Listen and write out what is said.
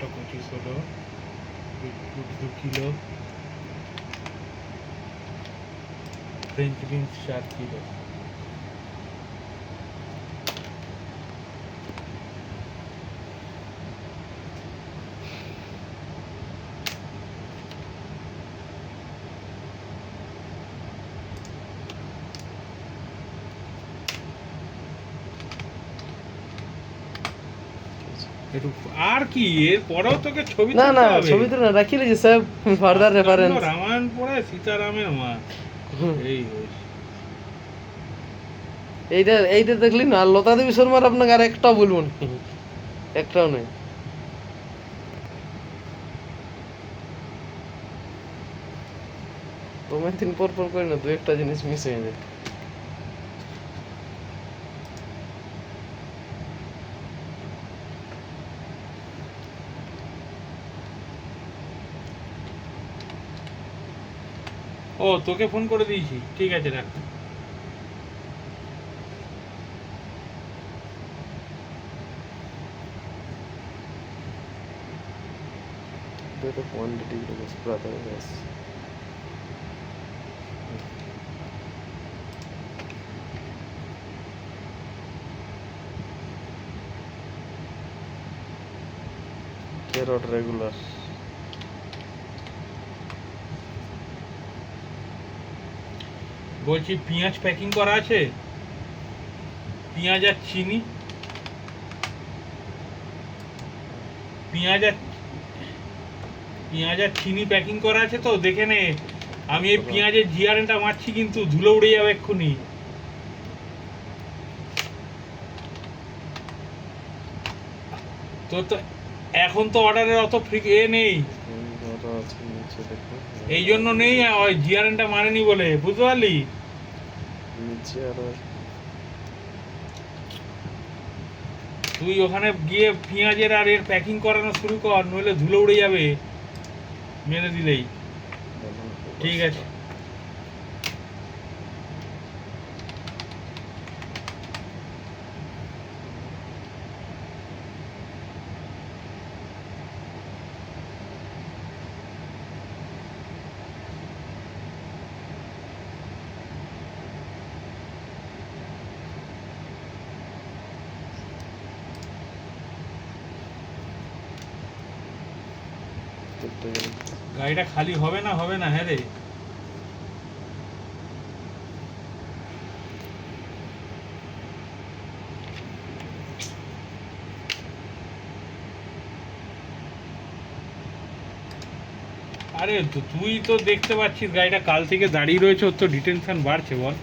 Tomato পঁচিশ হলো, beetroot 2 kilo, French beans 4 kilo. আর কি এর পরেও তোকে ছবি না তুলতে না হবে? ছবি তো না রাখি lessee sir, further reference. Ramayana পড়ে সীতারামের মা, এই হয়েছে। এইটা দেখলি না, লতা দেবী শর্মার আপনাকে আর একটাও বলবো না, একটাও নেই। দিন পর পর করে না দু একটা জিনিস মিস হয়ে যায়। ও তোকে ফোন করে দিয়েছি, ঠিক আছে রাখ। The quantity was brother, yes. Carrot regular. বলছি পেঁয়াজ প্যাকিং করা আছে, পেঁয়াজ আর চিনি, পেঁয়াজ আর চিনি প্যাকিং করা আছে তো দেখে নে। আমি এই পেঁয়াজের জিয়ারেনটা মারছি কিন্তু ধুলো উড়ে যাবে এক্ষুনি। তো তো এখন তো অর্ডারের অত ফ্রি নেই, এই জন্য নেই, ওই জিয়ারেনটা মারেনি বলে, বুঝতে পারলি? তুই ওখানে গিয়ে পেঁয়াজের আর এর প্যাকিং করানো শুরু কর, নইলে ধুলো উড়ে যাবে মেরে দিলেই। ঠিক আছে। গাড়িটা খালি হবে না, হবে না, হ্যাঁ রে। আরে তুই তো দেখতে পাচ্ছিস গাড়িটা কাল থেকে দাঁড়িয়ে রয়েছে, ওর তো ডিটেনশন বাড়ছে বল।